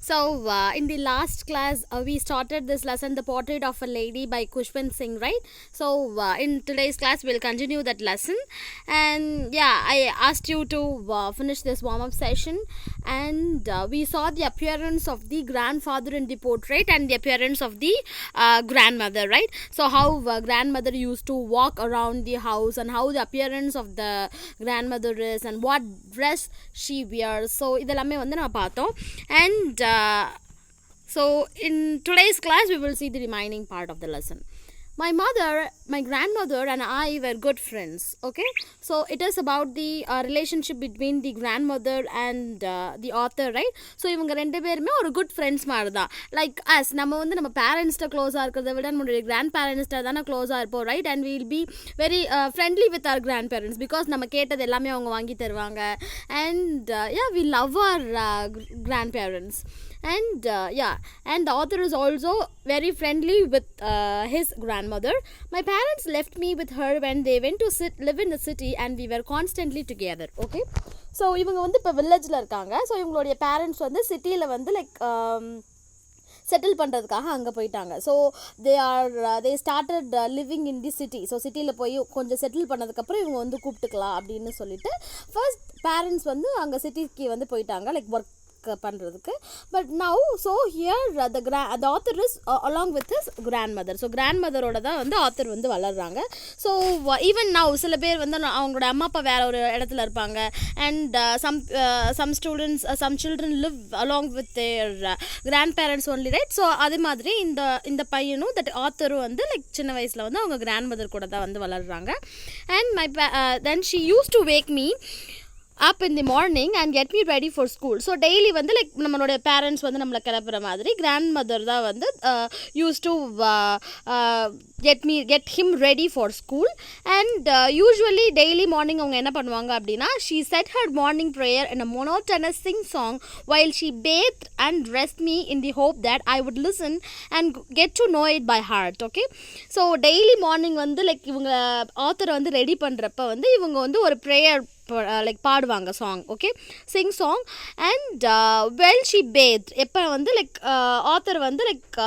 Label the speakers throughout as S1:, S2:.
S1: In the last class, we started this lesson, The Portrait of a Lady by Kushwant Singh, right? In today's class, we'll continue that lesson. And yeah, I asked you to finish this warm-up session. And we saw the appearance of the grandfather in the portrait and the appearance of the grandmother, right? So how grandmother used to walk around the house and how the appearance of the grandmother is and what dress she wears. So இதெல்லாமே வந்து நான் பார்த்தோம். And so in today's class we will see the remaining part of the lesson. My grandmother and I were good friends. Okay, so it is about the relationship between the grandmother and the author, right? So இவங்க ரெண்டு பேருமே ஒரு good friends மாதிரி தான். Like us, நம்ம வந்து நம்ம பேரண்ட்ஸ்ட்ட க்ளோஸாக இருக்கிறத விட நம்மளுடைய கிராண்ட் பேரண்ட்ஸ்ட்ட தானே க்ளோஸாக இருப்போம், right? And will be very friendly with our grandparents because நம்ம கேட்டது எல்லாமே அவங்க வாங்கி தருவாங்க. And yeah, we love our grandparents. And and the author is also very friendly with his grandmother. My parents left me with her when they went to live in the city and we were constantly together. Okay, so இவங்க வந்து இப்போ வில்லேஜில் இருக்காங்க. So இவங்களுடைய parents வந்து சிட்டியில் வந்து like settle பண்ணுறதுக்காக அங்கே போயிட்டாங்க. So they started living in the city. So சிட்டியில் போய் கொஞ்சம் செட்டில் பண்ணதுக்கப்புறம் இவங்க வந்து கூப்பிட்டுக்கலாம் அப்படின்னு சொல்லிட்டு ஃபர்ஸ்ட் பேரண்ட்ஸ் வந்து அங்கே சிட்டிக்கு வந்து போயிட்டாங்க லைக் ஒர்க் பண்ணுறதுக்கு. But now so here the author is along with his grandmother. So கிராண்ட்மதரோட தான் வந்து ஆத்தர் வந்து வளர்கிறாங்க. ஸோ ஈவன் நவ் சில பேர் வந்து அவங்களோட அம்மா அப்பா வேறு ஒரு இடத்துல இருப்பாங்க. And some children live along with their grandparents only, right? So அதே மாதிரி இந்த பையனும் தட் ஆத்தரும் வந்து லைக் சின்ன வயசில் வந்து அவங்க கிராண்ட்மதர் கூட தான் வந்து வளர்கிறாங்க. And then she used to wake me up in the morning and get me ready for school. So daily வந்து லைக் நம்மளுடைய பேரண்ட்ஸ் வந்து நம்மளை கிளப்புற மாதிரி கிராண்ட்மதர் தான் வந்து used to get him ready for school. And usually daily morning அவங்க என்ன பண்ணுவாங்க அப்படின்னா she said her morning prayer in a monotonous sing song while she bathed and dressed me in the hope that I would listen and get to know it by heart. Okay, so daily morning வந்து like இவங்க ஆத்தரை வந்து ready பண்ணுறப்ப வந்து இவங்க வந்து ஒரு prayer like பாடுவாங்க song. Okay, sing song. And well she bathed எப்போ வந்து லைக் ஆத்தர் வந்து லைக்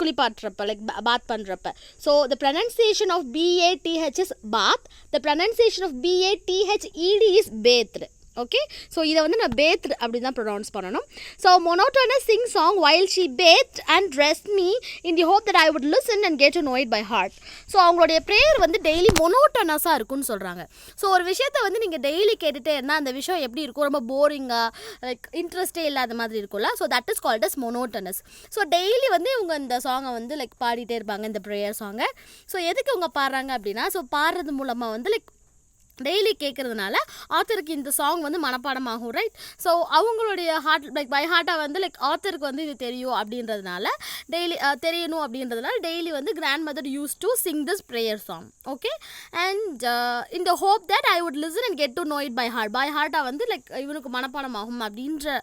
S1: குளிப்பாட்டுறப்ப லைக் பாத் பண்ணுறப்ப. So the pronunciation of BATH is bath. The pronunciation of BATHED is bathed. Okay, so இதை வந்து நான் பேத்ட் அப்படி தான் ப்ரொனவுன்ஸ் பண்ணணும். So monotonous sing song while she bathed and dressed me in the hope that I would listen and get to know it by heart. So அவங்களுடைய prayer வந்து daily மொனோட்டனஸாக இருக்குன்னு சொல்கிறாங்க. ஸோ ஒரு விஷயத்தை வந்து நீங்கள் டெய்லி கேட்டுகிட்டே இருந்தால் அந்த விஷயம் எப்படி இருக்கும், ரொம்ப போரிங்காக லைக் இன்ட்ரெஸ்டே இல்லாத மாதிரி இருக்கும்ல. So that is called as monotonous. So daily வந்து இவங்க இந்த சாங்கை வந்து லைக் பாடிட்டே இருப்பாங்க, இந்த ப்ரேயர் சாங்கை. ஸோ எதுக்கு இவங்க பாடுறாங்க அப்படின்னா, ஸோ பாடுறது மூலமாக வந்து லைக் டெய்லி கேட்குறதுனால ஆத்தருக்கு இந்த சாங் வந்து மனப்பாடமாகும், ரைட்? ஸோ அவங்களுடைய ஹார்ட் லைக் பை ஹார்ட்டாக வந்து லைக் ஆத்தருக்கு வந்து இது தெரியும் அப்படின்றதுனால டெய்லி தெரியணும் அப்படின்றதுனால டெய்லி வந்து grandmother use to sing this prayer song. Okay, and in the hope that I would listen and get to know it by ஹார்ட்டாக வந்து லைக் இவனுக்கு மனப்பாடமாகும் அப்படின்ற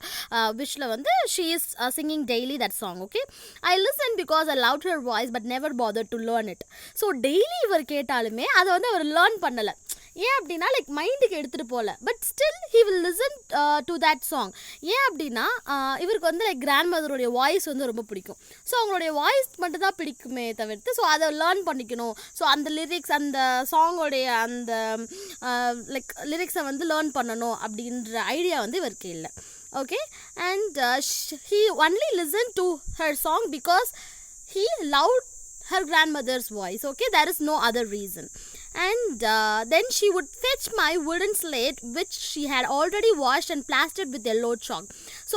S1: விஷில் வந்து she is singing daily that song. Okay, I listen because I loved her voice but never bother to learn it. So daily இவர் கேட்டாலுமே அதை வந்து அவர் லேர்ன் பண்ணலை. ஏன் அப்படின்னா லைக் மைண்டுக்கு எடுத்துகிட்டு போகல. But still he will listen to that song. ஏன் அப்படின்னா இவருக்கு வந்து லைக் கிராண்ட்மதருடைய வாய்ஸ் வந்து ரொம்ப பிடிக்கும். ஸோ அவங்களுடைய வாய்ஸ் மட்டும் தான் பிடிக்குமே தவிர்த்து ஸோ அதை லேர்ன் பண்ணிக்கணும். ஸோ அந்த லிரிக்ஸ் அந்த சாங்கோடைய அந்த லைக் லிரிக்ஸை வந்து லேர்ன் பண்ணணும் அப்படின்ற ஐடியா வந்து இவருக்கு இல்லை. Okay, and he only listened to her song because he loved her grandmother's voice. Okay, there is no other reason. And then she would fetch my wooden slate which she had already washed and plastered with yellow chalk. So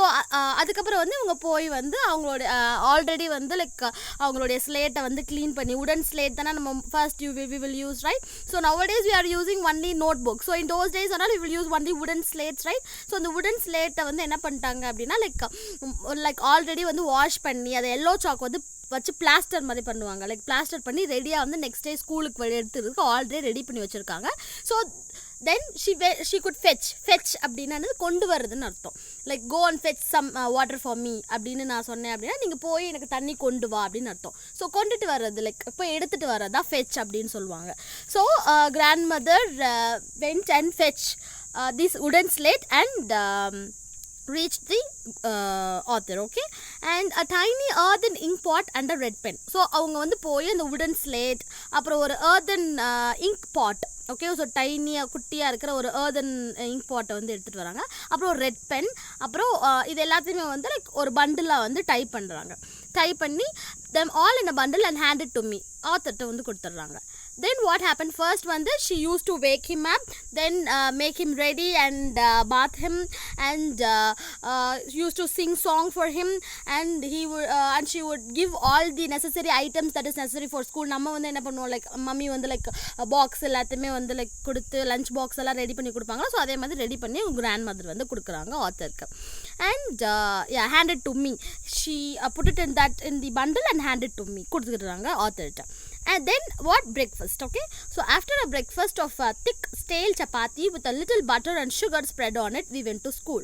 S1: அதுக்கப்புறம் வந்து இவங்க போய் வந்து அவங்களோட already வந்து like அவங்களுடைய ஸ்லேட்டை வந்து clean பண்ணி உடன் ஸ்லேட் தானே நம்ம first we will use, right? So nowadays we are using only notebook. So in those days we will use only wooden slates, right? So அந்த wooden slate வந்து என்ன பண்ணிட்டாங்க அப்படின்னா லைக் ஆல்ரெடி வந்து வாஷ் பண்ணி அதை எல்லோ சாக் வந்து வச்சு பிளாஸ்டர் மாதிரி பண்ணுவாங்க. லைக் பிளாஸ்டர் பண்ணி ரெடியாக வந்து நெக்ஸ்ட் டே ஸ்கூலுக்கு எடுத்துருக்கு ஆல்ரெடி ரெடி பண்ணி வச்சுருக்காங்க. So then she could fetch அப்படின்னா கொண்டு வருதுன்னு அர்த்தம். Like go and fetch some water for me அப்படின்னு நான் சொன்னேன் அப்படின்னா நீங்கள் போய் எனக்கு தண்ணி கொண்டு வா அப்படின்னு அர்த்தம். ஸோ கொண்டுட்டு வர்றது லைக் இப்போ எடுத்துகிட்டு வர்றதா fetch அப்படின்னு சொல்லுவாங்க. So grandmother went and fetch this wooden slate and reached the author. Okay, and a tiny earthen ink pot and a red pen. So அவங்க வந்து போய் அந்த wooden slate அப்புறம் ஒரு earthen ink pot, okay, so டைனியாக குட்டியாக இருக்கிற ஒரு earthen ink pot வந்து எடுத்துகிட்டு வராங்க. அப்புறம் ஒரு ரெட் பென், அப்புறம் இது எல்லாத்தையுமே வந்து லைக் ஒரு பண்டிலாக வந்து டைப் பண்ணுறாங்க. டைப் பண்ணி them all in a bundle and hand it to me, ஆத்தர்கிட்ட வந்து கொடுத்துட்றாங்க. Then what happened? First வந்து she used to wake him up, then make him ready and bath him, and used to sing song for him, and and she would give all the necessary items that is necessary for school. நம்ம வந்து என்ன பண்ணுவோம், like mummy வந்து like box எல்லாத்தையுமே வந்து like கொடுத்து lunch box எல்லாம் ready பண்ணி கொடுப்பாங்களா, ஸோ அதே மாதிரி ரெடி பண்ணி கிராண்ட் மதர் வந்து கொடுக்குறாங்க ஆத்தருக்கு. And handed to me, she put it in the bundle and handed to me, கொடுத்துக்கிறாங்க ஆத்தர்கிட்ட. And then what? Breakfast. Okay, so after a breakfast of thick stale chapati with a little butter and sugar spread on it, we went to school.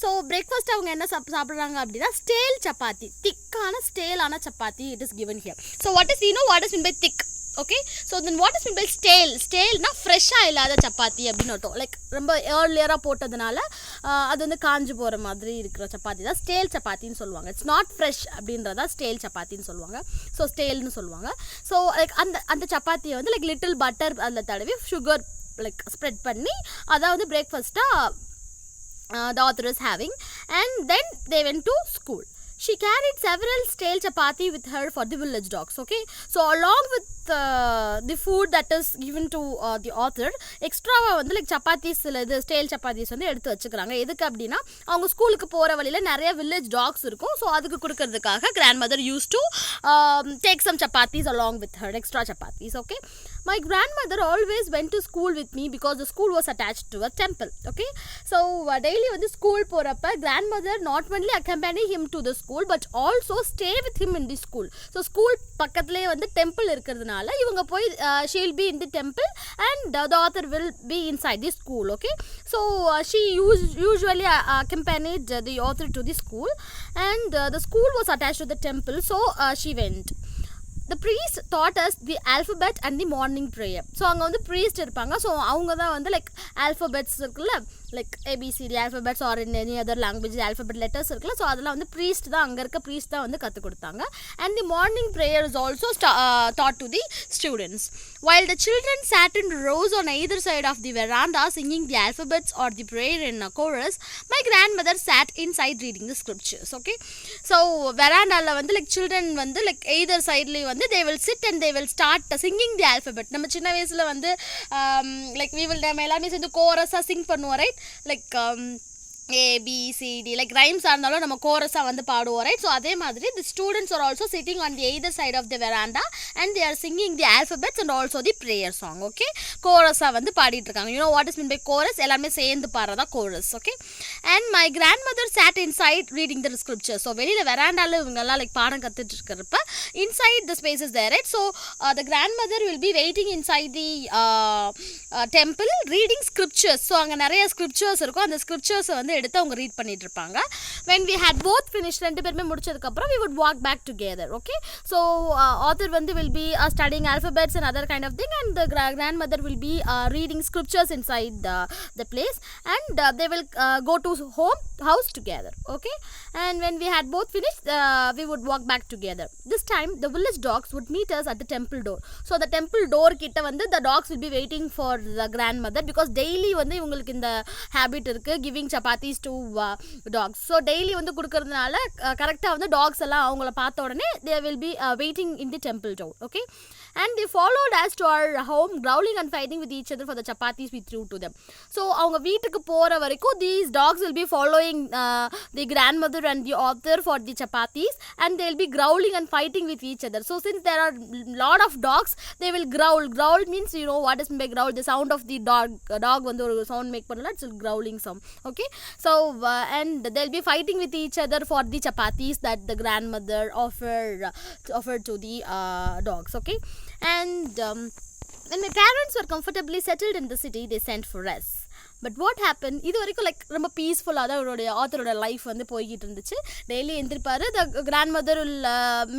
S1: So breakfast அவங்க என்ன சாப்பிட்றாங்க அப்படின்னா ஸ்டேல் சப்பாத்தி, திக்கான ஸ்டேலான chapati it is given here. So what is mean by thick? Okay, so then what is mean by ஸ்டேல்னா ஃப்ரெஷ்ஷாக இல்லாத சப்பாத்தி அப்படின்னு அர்த்தம். Like ரொம்ப ஏர்லியராக போட்டதுனால அது வந்து காஞ்சு போகிற மாதிரி இருக்கிற சப்பாத்தி தான் ஸ்டேல் சப்பாத்தின்னு சொல்லுவாங்க. இட்ஸ் நாட் ஃப்ரெஷ் அப்படின்றதா ஸ்டேல் சப்பாத்தின்னு சொல்லுவாங்க. ஸோ ஸ்டேல்னு சொல்லுவாங்க. ஸோ லைக் அந்த சப்பாத்தியை வந்து லைக் லிட்டில் பட்டர் அதில் தடவி சுகர் லைக் ஸ்ப்ரெட் பண்ணி அதாவது பிரேக்ஃபாஸ்ட்டாக the author is having. And then they went to school. She carried several stale chapati with her for the village dogs. Okay, so along with the food that is given to the author, எக்ஸ்ட்ராவாக வந்து like chapatis இது ஸ்டேல் சப்பாத்திஸ் வந்து எடுத்து வச்சுக்கிறாங்க. எதுக்கு அப்படின்னா அவங்க ஸ்கூலுக்கு போகிற வழியில் நிறைய வில்லேஜ் டாக்ஸ் இருக்கும். ஸோ அதுக்கு கொடுக்கறதுக்காக grandmother use to take some chapatis along with her, extra chapatis. Okay, my grandmother always went to school with me because the school was attached to a temple. Okay, so daily வந்து school போகிறப்ப grandmother not only accompany him to the school but also stay with him in the school. So school பக்கத்துலேயே வந்து temple இருக்கிறதுனால இவங்க போய் she will be in the temple and the author will be inside the school. Okay, so she usually accompanied the author to the school, and the school was attached to the temple, so she went. The priest taught us the alphabet and the morning prayer. So அங்கே வந்து priest இருப்பாங்க. So அவங்க தான் வந்து like alphabets இருக்குல்ல, like A B C D alphabets or in any other language alphabet letters இருக்குல்ல, so அதெல்லாம் வந்து ப்ரீஸ்ட் தான், அங்கே இருக்க ப்ரீஸ்ட் தான் வந்து கற்றுக் கொடுத்தாங்க. And the morning prayer is also taught to the students. While the children sat in rows on either side of the veranda singing the alphabets or the prayer in a chorus, my grandmother sat inside reading the scriptures. Okay, so verandaல வந்து like children வந்து like either sideலேயும் வந்து they will sit and they will start singing the alphabet. நம்ம சின்ன வயசுல வந்து like we will நம்ம எல்லாமே சேர்ந்து கோரஸாக சிங் பண்ணுவோம், ரைட்? லைக் ABCD லைக் ரைம்ஸாக இருந்தாலும் நம்ம கோரஸாக வந்து பாடுவோம், ரைட்? ஸோ அதே மாதிரி the students are also sitting on the either side of the veranda and they are singing the alphabets and also the prayer song. Okay, கோரஸாக வந்து பாடிட்டு இருக்காங்க. you know what is meant by chorus? எல்லாமே சேர்ந்து பாடுறதா chorus. Okay, and my grandmother sat inside reading the scriptures. So வெளியில் வெராண்டாவில் இவங்கெல்லாம் like பாடம் கற்றுட்டு இருக்கிறப்ப inside the space is there, right? So the grandmother will be waiting inside the temple reading scriptures. So அங்கே நிறைய scriptures இருக்கும். அந்த scriptures வந்து எடுத்து அவங்க ரீட் பண்ணிட்டு இருப்பாங்க. when we had both finished, ரெண்டு பேருமே முடிச்சதுக்கப்புறம் we would walk back together. Okay, so author வந்து will be studying alphabets and other kind of thing, and the grandmother will be reading scriptures inside the place, and they will go to house together. Okay, and when we had both finished, we would walk back together. This time the village dogs would meet us at the temple door. So the temple door கிட்ட வந்து the dogs will be waiting for the grandmother because daily வந்து இவங்களுக்கு இந்த habit இருக்கு, giving chapatis to dogs. So daily வந்து கொடுக்கறதுனால கரெக்டாக வந்து டாக்ஸ் எல்லாம் அவங்கள பார்த்த உடனே they will be waiting in the temple door. Okay, and they followed us to our home growling and fighting with each other for the chapatis we threw to them. So அவங்க வீட்டுக்கு போகிற வரைக்கும் these dogs will be following the grandmother and the author for the chapatis, and they will be growling and fighting with each other. So since there are lot of dogs, they will growl. Growl means you know what is meant by growl? The sound of the dog வந்து ஒரு sound make பண்ணல, it's a growling sound. Okay, so and they'll be fighting with each other for the chapatis that the grandmother offered to the dogs. Okay, and when my parents were comfortably settled in the city, they sent for us. But what happen, இது வரைக்கும் like ரொம்ப பீஸ்ஃபுல்லாக தான் அவருடைய ஆத்தரோட life வந்து போய்கிட்டு இருந்துச்சு. Daily எந்திரிப்பார், the grandmother will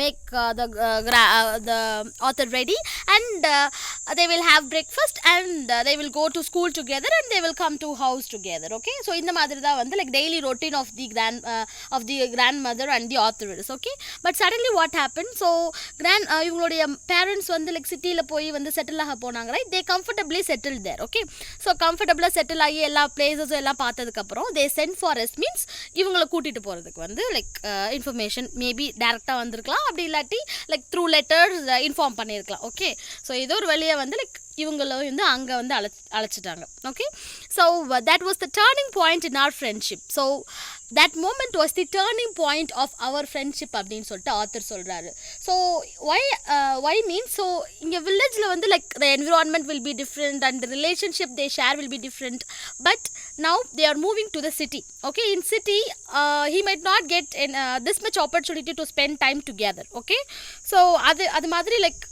S1: make the author ready and they will have breakfast and they will go to school together and they will come to house together. Okay, so இந்த மாதிரி தான் வந்து like daily routine of the grandmother and the author is. Okay, but suddenly what happened, so இவங்களுடைய parents வந்து like சிட்டியில் போய் வந்து settle ஆக போனாங்க, right? They comfortably settled there. Okay, so comfortably settle ஆகி எல்லா பிளேசஸும் எல்லாம் பார்த்ததுக்கப்புறம் they sent for us, means இவங்களை கூட்டிகிட்டு போகிறதுக்கு வந்து லைக் இன்ஃபர்மேஷன் மேபி டேரெக்டாக வந்திருக்கலாம், அப்படி இல்லாட்டி லைக் த்ரூ லெட்டர்ஸ் இன்ஃபார்ம் பண்ணியிருக்கலாம். ஓகே, ஸோ ஏதோ ஒரு வழியை வந்து லைக் இவங்களும் வந்து அங்கே வந்து அழைச்சிட்டாங்க. Okay, so that was the turning point in our friendship. So that moment was the turning point of our friendship அப்படின்னு சொல்லிட்டு ஆத்தர் சொல்கிறாரு. ஸோ why means, ஸோ இங்கே வில்லேஜில் வந்து like the environment will be different and the relationship they share will be different, but now they are moving to the city. Okay, in city he might not get this much opportunity to spend time together. Okay, so அது மாதிரி like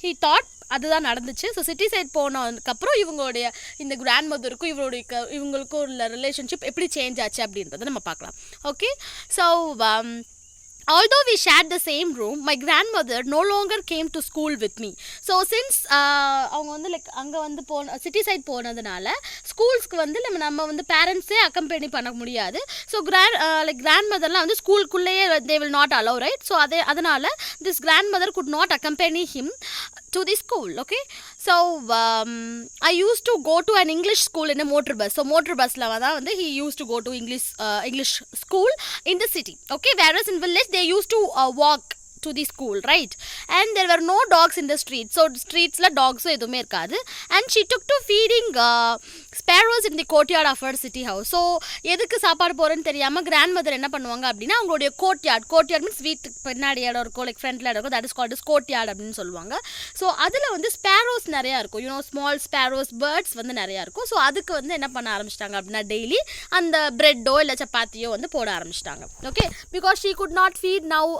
S1: he thought அதுதான் நடந்துச்சு. So city side போனதுக்கப்புறம் இவங்களுடைய இந்த grand மதருக்கும் இவங்களுக்கும் உள்ள relationship எப்படி சேஞ்ச் ஆச்சு அப்படின்றத நம்ம பார்க்கலாம். Okay, so although we shared the same room, my grandmother no longer came to school with me. So since அவங்க வந்து லைக் அங்கே வந்து சிட்டி சைட் போனதுனால ஸ்கூல்ஸ்க்கு வந்து நம்ம வந்து பேரண்ட்ஸே அக்கம்பெனி பண்ண முடியாது. ஸோ கிராண்ட் மதர்லாம் வந்து ஸ்கூலுக்குள்ளேயே they will not allow, right? So அதனால this grandmother could not accompany him to the school. Okay, so I used to go to an English school in a motor bus. So motor busla தான் வந்து he used to go to English school in the city. Okay, whereas in village they used to walk to the school, right? And there were no dogs in the street, so streets la dogs எதுவுமே இருக்காது. And she took to feeding sparrows in the courtyard of her city house. So எதுக்கு சாப்பாடு போறேன்னு தெரியாமல் grand mother என்ன பண்ணுவாங்க அப்படின்னா, அவங்களுடைய கோர்ட்யார்ட் மீன்ஸ் வீட்டுக்கு பின்னாடி இடம் இருக்கும், லைக் ஃப்ரண்ட்ல இடம் இருக்கும், தட் இஸ் கால்ட் கோர்ட்யார்ட் அப்படின்னு சொல்லுவாங்க. ஸோ அதில் வந்து ஸ்பேரோஸ் நிறையா இருக்கும், யூனோ ஸ்மால் ஸ்பேரோஸ் பேர்ட்ஸ் வந்து நிறையா இருக்கும். ஸோ அதுக்கு வந்து என்ன பண்ண ஆரம்பிச்சிட்டாங்க அப்படின்னா, டெய்லி அந்த பிரெட்டோ இல்லை சப்பாத்தியோ வந்து போட ஆரம்பிச்சிட்டாங்க. Okay, because she could not feed now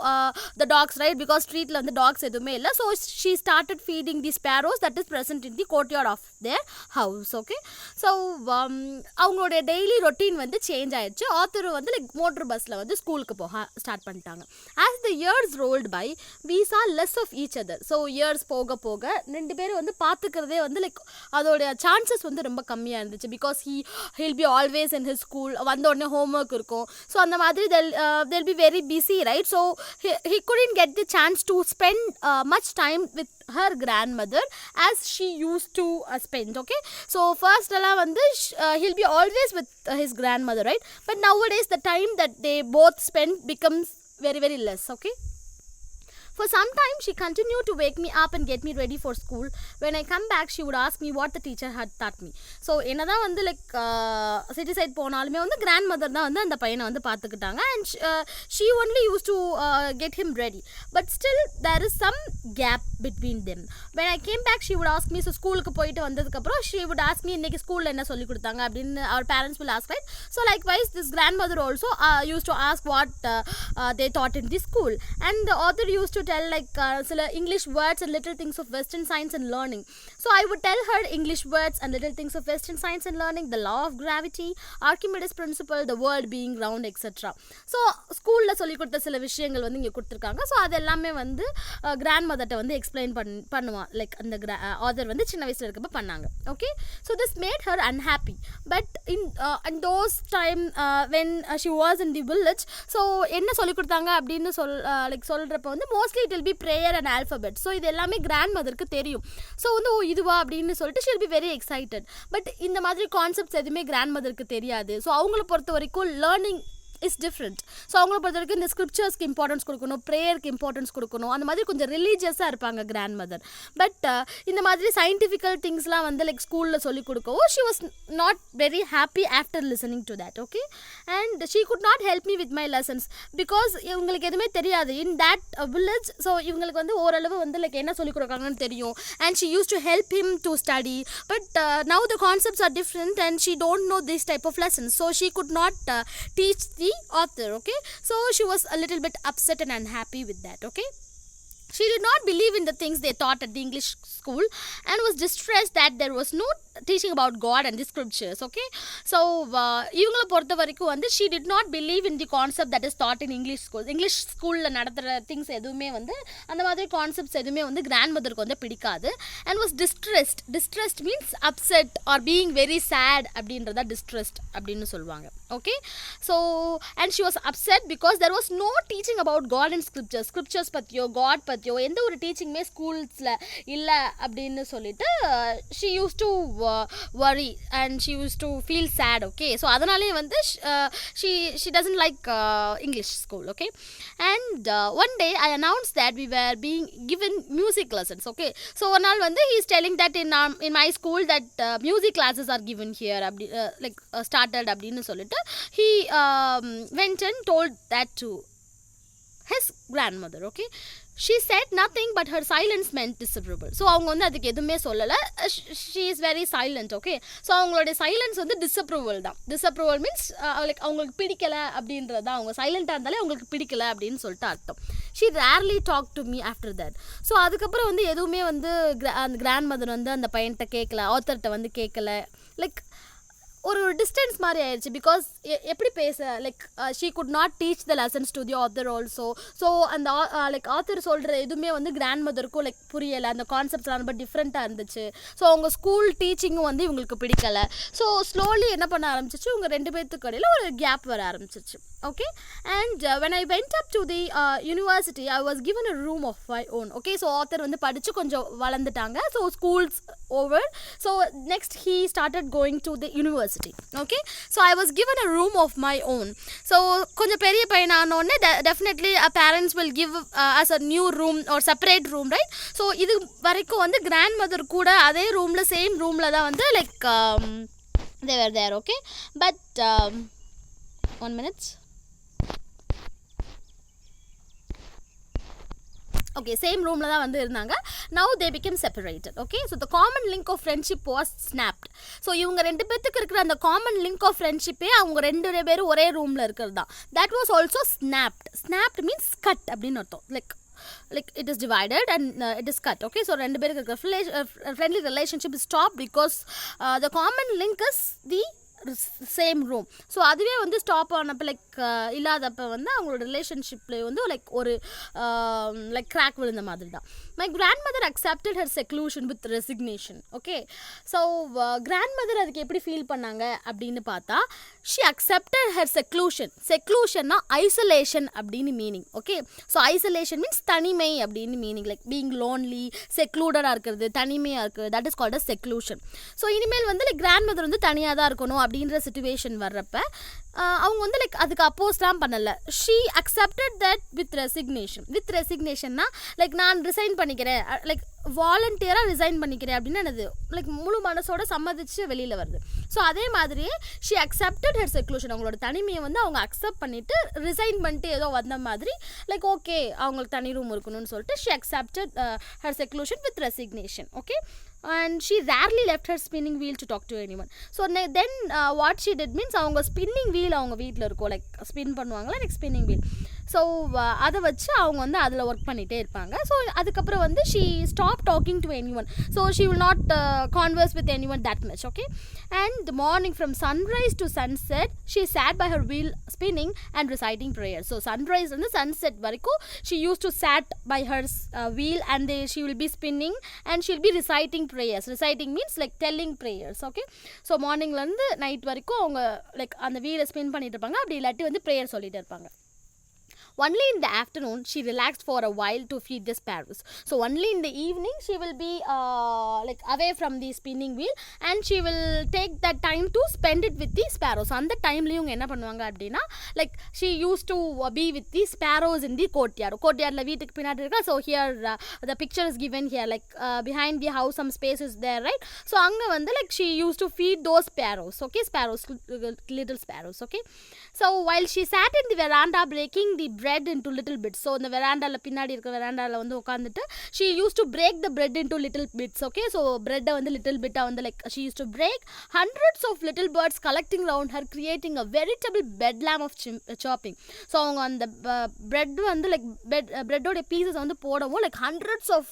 S1: the dogs, right? Because streetல வந்து டாக்ஸ் எதுவுமே இல்லை. So she started feeding the sparrows that is present in the courtyard of their house. Okay, so அவங்களுடைய டெய்லி ரொட்டீன் வந்து change ஆயிடுச்சு. Author வந்து like motor பஸ்ஸில் வந்து ஸ்கூலுக்கு போக ஸ்டார்ட் பண்ணிட்டாங்க. As the years rolled by, we saw less of each other. So years போக போக ரெண்டு பேரும் வந்து பார்த்துக்கிறதே வந்து லைக் அதோடைய சான்சஸ் வந்து ரொம்ப கம்மியாக இருந்துச்சு. Because he'll be always in his school, வந்த உடனே ஹோம்ஒர்க் இருக்கும். ஸோ அந்த மாதிரி they'll be very busy, right? So he couldn't get the chance to spend much time with her grandmother as she used to spend. Okay, so first எல்லாம் வந்து he'll be always with his grandmother, right? But nowadays the time that they both spend becomes very very less. Okay, for some time she continued to wake me up and get me ready for school. When I come back she would ask me what the teacher had taught me. So என்னதான் வந்து like city side போனாலுமே வந்து grand mother தான் வந்து அந்த பையனை வந்து பார்த்துக்கிட்டாங்க. And she only used to get him ready, but still there is some gap between them. When I came back she would ask me, so ஸ்கூலுக்கு போயிட்டு வந்ததுக்கப்புறம் she would ask me இன்னைக்கு ஸ்கூலில் என்ன சொல்லி கொடுத்தாங்க அப்படின்னு our parents will ask, right? So likewise this grandmother also used to ask what they taught in the school. And the author used to tell like English words and little things of Western science and learning. So I would tell her English words and little things of Western science and learning, the law of gravity, Archimedes principle, the world being round, etc. So ஸ்கூலில் சொல்லி கொடுத்த சில விஷயங்கள் வந்து இங்கே கொடுத்துருக்காங்க. So அது எல்லாமே வந்து கிராண்ட் மதர்கிட்ட வந்து எக்ஸ்பிளைன் பண்ணுவான், லைக் அந்த ஆதர் வந்து சின்ன வயசில் இருக்கப்போ பண்ணாங்க. Okay, so this mat her unhappy. But in those time when she was in the village, so என்ன சொல்லி கொடுத்தாங்க அப்படின்னு சொல்கிறப்ப வந்து mostly it will be prayer and alphabet. So இது எல்லாமே கிராண்ட் மதருக்கு தெரியும். ஸோ வந்து இதுவா அப்படின்னு சொல்லிட்டு she'll be very excited. But இந்த மாதிரி கான்செப்ட்ஸ் எதுவுமே கிராண்ட் மதருக்கு தெரியாது. ஸோ அவங்கள பொறுத்த வரைக்கும் லேர்னிங் இஸ் டிஃப்ரெண்ட். ஸோ அவங்கள பொறுத்த வரைக்கும் இந்த ஸ்கிரிப்சர்ஸ்க்கு இம்பார்ட்டன்ஸ் கொடுக்கணும், ப்ரேயருக்கு இம்பார்ட்டன்ஸ் கொடுக்கணும், அந்த மாதிரி கொஞ்சம் ரிலீஜியஸாக இருப்பாங்க கிராண்ட் மதர். பட் இந்த மாதிரி சயின்டிஃபிக்கல் திங்ஸ்லாம் வந்து லைக் ஸ்கூலில் சொல்லிக் கொடுக்கவும் she was not very happy after listening to that. Okay, and she could not help me with my lessons because இவங்களுக்கு எதுவுமே தெரியாது இன் தேட் வில்லேஜ். ஸோ இவங்களுக்கு வந்து ஓரளவு வந்து லைக் என்ன சொல்லிக் கொடுக்காங்கன்னு தெரியும். And she use to help him to study. But now the concepts are different and she don't know this type of lessons. So she could not teach the author. Okay, so she was a little bit upset and unhappy with that. Okay, She did not believe in the things they taught at the English school and was distressed that there was no teaching about God and the scriptures. Okay, so இவங்களை பொறுத்த வரைக்கும் வந்து she did not believe in the concept that is taught in English schools. English ஸ்கூலில் நடத்துகிற things எதுவுமே வந்து அந்த மாதிரி கான்செப்ட்ஸ் எதுவுமே வந்து கிராண்ட் மதருக்கு வந்து பிடிக்காது. And was distressed means upset or being very sad அப்படின்றத டிஸ்ட்ரெஸ்ட் அப்படின்னு சொல்லுவாங்க. Okay, so and she was upset because there was no teaching about God and scriptures பற்றியோ காட் பற்றியோ எந்த ஒரு டீச்சிங்குமே ஸ்கூல்ஸில் இல்லை அப்படின்னு சொல்லிட்டு she use to worry and she used to feel sad. Okay, so அதனாலே வந்து she doesn't like English school. Okay, and one day I announced that we were being given music lessons. Okay, so one நாள் வந்து he is telling that in my school that music classes are given here like started அப்படின்னு சொல்லிட்டு he went and told that to his grandmother. Okay, she said nothing but her silence meant disapproval. So அவங்க வந்து அதுக்கு எதுவுமே சொல்லலை. she is very silent. Okay, so அவங்களுடைய silence வந்து disapproval தான். டிஸ்அப்ரூவல் மீன்ஸ் லைக் அவங்களுக்கு பிடிக்கலை அப்படின்றது தான். அவங்க சைலண்ட்டாக இருந்தாலே அவங்களுக்கு பிடிக்கலை அப்படின்னு சொல்லிட்டு அர்த்தம். she rarely talked to me after that. So அதுக்கப்புறம் வந்து எதுவுமே வந்து அந்த கிராண்ட் மதர் வந்து அந்த பையன்கிட்ட கேட்கல, ஆத்தர்கிட்ட வந்து கேட்கல. லைக் ஒரு டிஸ்டன்ஸ் மாதிரி ஆயிடுச்சு. பிகாஸ் எப்படி பேச like she could not teach the lessons to the author also. So அந்த லைக் ஆத்தர் சொல்கிற எதுவுமே வந்து கிராண்ட் மதருக்கும் லைக் புரியலை. அந்த கான்செப்ட்ஸ்லாம் ரொம்ப டிஃப்ரெண்ட்டாக இருந்துச்சு. ஸோ அவங்க ஸ்கூல் டீச்சிங்கும் வந்து இவங்களுக்கு பிடிக்கலை. ஸோ ஸ்லோலி என்ன பண்ண ஆரம்பிச்சிச்சு, இவங்க ரெண்டு பேர்த்துக்கு இடையில் ஒரு கேப் வர ஆரம்பிச்சிச்சு. Okay, and when I went up to the university I was given a room of my own. Okay, so author வந்து படிச்சு கொஞ்சம் வளர்ந்துட்டாங்க. So schools over, so next he started going to the university. Okay, so I was given a room of my own. So கொஞ்சம் பெரிய பையனான உடனே definitely parents will give us a new room or separate room, right? So இது வரைக்கும் வந்து grandmother கூட அதே ரூமில் same ரூமில் தான் வந்து like they were there. Okay, but 1 minute. Okay, same roomல தான் வந்து இருந்தாங்க. Now they became separated. Okay, so the common link of friendship was snapped. So இவங்க ரெண்டு பேத்துக்கு இருக்கிற அந்த common link of friendshipே அவங்க ரெண்டு பேரும் ஒரே ரூம்ல இருக்கிறது தான். That was also snapped means cut அப்படின்னு அர்த்தம். Like it is divided and it is cut. Okay, so ரெண்டு பேருக்கு இருக்கிற friendly relationship is stopped because the common link is the same room. So அதுவே வந்து ஸ்டாப் ஆனப்போ லைக் இல்லாதப்போ வந்து அவங்களோட ரிலேஷன்ஷிப்பில் வந்து லைக் ஒரு லைக் கிராக் விழுந்த மாதிரி தான். My grandmother accepted her seclusion with resignation. Okay, so grandmother அதுக்கு எப்படி ஃபீல் பண்ணாங்க அப்படின்னு பார்த்தா ஷி அக்செப்டட் ஹர் செக்லூஷன்னா ஐசோலேஷன் அப்படின்னு meaning. Okay, so isolation means தனிமை அப்படின்னு மீனிங். லைக் பீங் லோன்லி, செக்லூடடாக இருக்கிறது, தனிமையாக இருக்குது, that is called a seclusion. So இனிமேல் வந்து லைக் கிராண்ட் மதர் வந்து தனியாக தான் இருக்கணும் அப்படின்ற சிச்சுவேஷன் வர்றப்ப அவங்க வந்து லைக் அதுக்கு அப்போஸ்லாம் பண்ணலை. ஷீ அக்செப்டட் தட் வித் ரெசிக்னேஷன்னா லைக் நான் ரிசைன் பண்ணிக்கிறேன், லைக் வாலண்டியராக ரிசைன் பண்ணிக்கிறேன் அப்படின்னு என்னது லைக் முழு மனசோட சம்மதிச்சு வெளியில் வருது. ஸோ அதே மாதிரியே ஷீ அக்செப்டட் ஹர் செக்லூஷன். அவங்களோட தனிமையை வந்து அவங்க அக்செப்ட் பண்ணிவிட்டு ரிசைன் பண்ணிட்டு ஏதோ வந்த மாதிரி லைக் ஓகே அவங்களுக்கு தனி ரூம் இருக்கணும்னு சொல்லிட்டு she accepted her seclusion with resignation. Okay, and she rarely left her spinning wheel to talk to anyone. So then what she did means அவங்க spinning wheel அவங்க வீட்டில் இருக்கும், லைக் ஸ்பின் பண்ணுவாங்களா like spinning wheel. So அதை வச்சு அவங்க வந்து அதில் ஒர்க் பண்ணிகிட்டே இருப்பாங்க. ஸோ அதுக்கப்புறம் வந்து she stop talking to anyone. So she will not converse with anyone that much. Okay, and morning from sunrise to sunset she sat by her wheel spinning and reciting prayer. So sunrise வந்து sunset வரைக்கும் she use to sat by her wheel and she will be spinning and she will be reciting prayers. Reciting means like telling prayers. Okay, so மார்னிங்லேருந்து night வரைக்கும் அவங்க like அந்த வீலை spend பண்ணிட்டு இருப்பாங்க. அப்படி இல்லாட்டி வந்து ப்ரேயர் சொல்லிட்டு இருப்பாங்க. Only in the afternoon she relaxed for a while to feed the sparrows. So only in the evening she will be like away from the spinning wheel and she will take that time to spend it with the sparrows. அந்த டைம்லேயும் இவங்க என்ன பண்ணுவாங்க அப்படின்னா like she used to be with the sparrows in the courtyardல வீட்டுக்கு பின்னாடி இருக்கா. So here the picture is given here, like behind the house some space is there, right? So அங்கே வந்து like she used to feed those sparrows. Okay, sparrows, little sparrows. Okay, so while she sat in the veranda breaking the bread into little bits. So இந்த வெராண்டால பின்னாடி இருக்க வெராண்டால வந்து உட்காந்துட்டு she used to break the bread into little bits. Okay, so bread வந்து little bit வந்து like she used to break. Hundreds of little birds collecting around her, creating a veritable bedlam of chopping. So அவங்க அந்த bread வந்து like bread-ஓட pieces வந்து போடவும் like hundreds of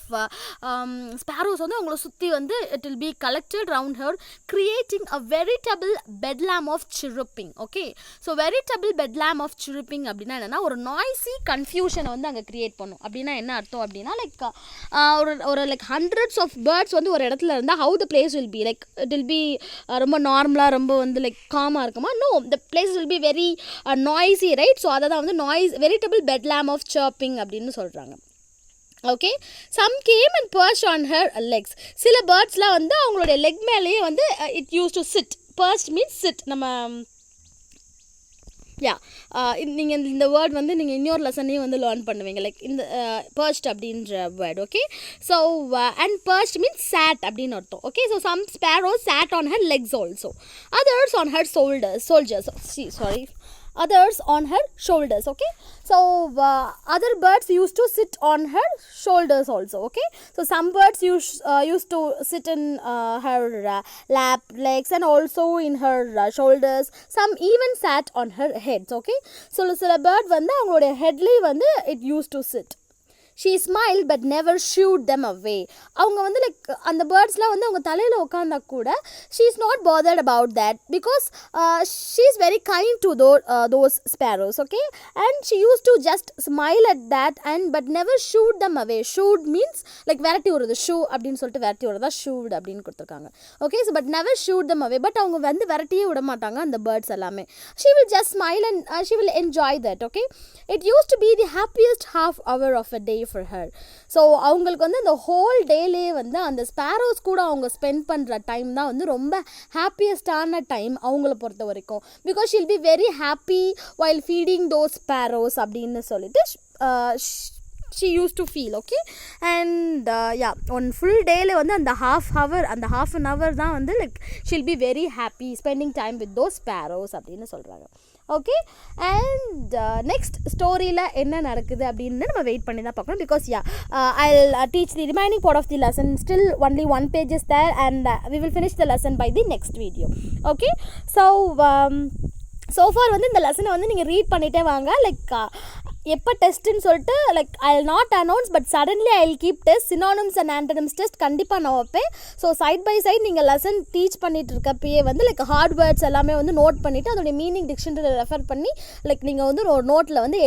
S1: sparrows வந்து அவங்கள சுத்தி வந்து it will be collected around her, creating a veritable bedlam of chirruping. Okay, so veritable bedlam of chirruping அப்படின்னா என்னன்னா ஒரு noisy confusion வந்து அங்க கிரியேட் பண்ணும். அப்படின்னா என்ன அர்த்தம் அப்படின்னா லைக் ஒரு லைக் hundreds of birds வந்து ஒரு இடத்துல இருந்தா how the place will be like it will be ரொம்ப நார்மலா ரொம்ப வந்து லைக் காமா இருக்குமா? No, the place will be very noisy, right? So அதான் வந்து noise, veritable bedlam of chirping அப்படின்னு சொல்றாங்க. Okay, some came and perched on her legs. சில பேர்ட்ஸ்லாம் வந்து அவங்களுடைய லெக் மேலேயே வந்து it use to sit. perched மீன்ஸ் சிட். நம்ம நீங்கள் இந்த வேர்ட் வந்து நீங்கள் இன்னொரு லெசனையும் வந்து லேர்ன் பண்ணுவீங்க லைக் இந்த perched அப்படின்ற word. Okay, so and perched means sat அப்படின்னு அர்த்தம். Okay, so some sparrows sat on her legs also, others on her others on her shoulders. Okay, so other birds used to sit on her shoulders also. Okay, so some birds used to sit in her lap, legs, and also in her shoulders. Some even sat on her heads. Okay, so சில bird வந்து அவங்களுடைய headலயே வந்து it used to sit. She smiled but never shooed them away. அவங்க வந்து like அந்த பேர்ட்ஸ்லாம் வந்து அவங்க தலையில் உட்காந்தா கூட she is not bothered about that because she is very kind to those sparrows. Okay, and she used to just smile at that and but never shoot them away. Shoot means like விரட்டி விடுறது. Shoe அப்படின்னு சொல்லிட்டு விரட்டி விடுறதா shoot அப்படின்னு கொடுத்துருக்காங்க. Okay, so but never shoot them away. But அவங்க வந்து விரட்டியே விட மாட்டாங்க அந்த பேர்ட்ஸ் எல்லாமே. she will just smile and she will enjoy that. Okay, it used to be the happiest half hour of a day for her. So அவங்களுக்கு வந்து அந்த whole டேலே வந்து அந்த ஸ்பேரோஸ் கூட அவங்க ஸ்பெண்ட் பண்ணுற டைம் தான் வந்து ரொம்ப ஹாப்பியஸ்டான டைம் அவங்கள பொறுத்த வரைக்கும். Because she'll be very happy while feeding those sparrows அப்படின்னு சொல்லிட்டு she used to feel. Okay, and on full dayல வந்து அந்த half an hour தான் வந்து like she'll be very happy spending time with those sparrows அப்படின்னு சொல்கிறாங்க. ஓகே, அண்ட் நெக்ஸ்ட் ஸ்டோரியில் என்ன நடக்குது அப்படின்னு நம்ம வெயிட் பண்ணி தான் பார்க்கணும். Because I'll teach the remaining part of the lesson. Still only one page is there and we will finish the lesson by the next video. Okay, so far வந்து இந்த லெசனை வந்து நீங்கள் ரீட் பண்ணிகிட்டே வாங்க. லைக் எப்போ டெஸ்ட்டுன்னு சொல்லிட்டு like I will not announce but suddenly I will keep test. Synonyms and antonyms test கண்டிப்பாக நான் வைப்பேன். ஸோ சைட் பை சைட் நீங்கள் லெசன் டீச் பண்ணிட்டு இருக்கப்பயே வந்து லைக் ஹார்ட் வேர்ட்ஸ் எல்லாமே வந்து நோட் பண்ணிவிட்டு அதோடைய மீனிங் டிக்ஷனரியில் ரெஃபர் பண்ணி லைக் நீங்கள் வந்து ஒரு நோட்டில் வந்து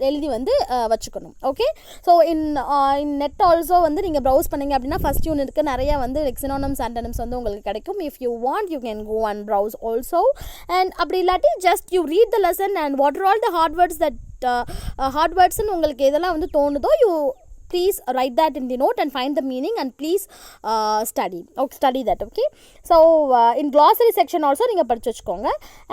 S1: எழுதி வந்து வச்சுக்கணும். Okay, so in net also வந்து நீங்கள் ப்ரௌஸ் பண்ணிங்க அப்படின்னா ஃபஸ்ட் யூனிட்க்கு நிறையா வந்து லைக் சினானிம்ஸ் ஆண்டனிம்ஸ் வந்து உங்களுக்கு கிடைக்கும். If you want you can go and browse also. And அப்படி இல்லாட்டி just you read the lesson and what are all the hard words that hard words உங்களுக்கு எதெல்லாம் வந்து தோணுதோ you please write that in the note and find the meaning and please study that. Okay, so in glossary section also நீங்கள் படிச்சு வச்சுக்கோங்க.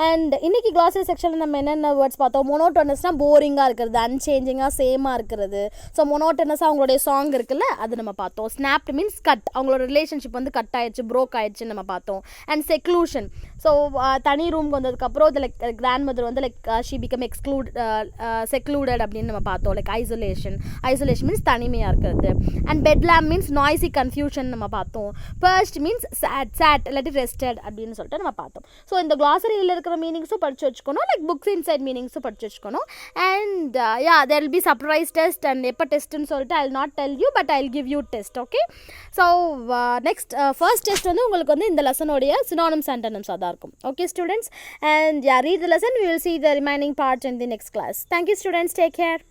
S1: And இன்றைக்கி glossary sectionல நம்ம என்னென்ன வேர்ட்ஸ் பார்த்தோம்? மோனோட்டோனஸ்னால் போரிங்காக இருக்கிறது, அன்சேஞ்சிங்காக சேமாக இருக்கிறது. ஸோ மோனோட்டோனஸாக அவங்களுடைய சாங் இருக்குல்ல அது நம்ம பார்த்தோம். ஸ்னாப்ட் மீன்ஸ் கட், அவங்களோட ரிலேஷன்ஷிப் வந்து கட் ஆயிடுச்சு, ப்ரோக் ஆயிடுச்சுன்னு நம்ம பார்த்தோம். அண்ட் செக்லூஷன், ஸோ தனி ரூம்க்கு வந்ததுக்கப்புறம் இது லைக் கிராண்ட் மதர் வந்து லைக் ஷீ பிகம் செக்லூடட் அப்படின்னு நம்ம பார்த்தோம். லைக் ஐசோலேஷன் மீன்ஸ் தனிமையாக இருக்கிறது. அண்ட் பெட்லாம் மீன்ஸ் நாய்ஸி கன்ஃபியூஷன் நம்ம பார்த்தோம். perched மீன்ஸ் சாட் இல்லாட்டி ரெஸ்டட் அப்படின்னு சொல்லிட்டு நம்ம பார்த்தோம். ஸோ இந்த கிளாசரியில் இருக்கிற மீனிங்ஸும் படிச்சு வச்சுக்கணும், லைக் புக்ஸ் இன்சைட் மீனிங்ஸும் படிச்சு வச்சுக்கணும். And there will be surprise test and எப்போ டெஸ்ட்டுன்னு சொல்லிட்டு I will not tell you but I will give you test. Okay, so next first test வந்து உங்களுக்கு வந்து இந்த லெசனுடைய synonyms and antonyms தான் இருக்கும். Okay students, and read the lesson. We will see the remaining part in the next class. Thank you students, take care.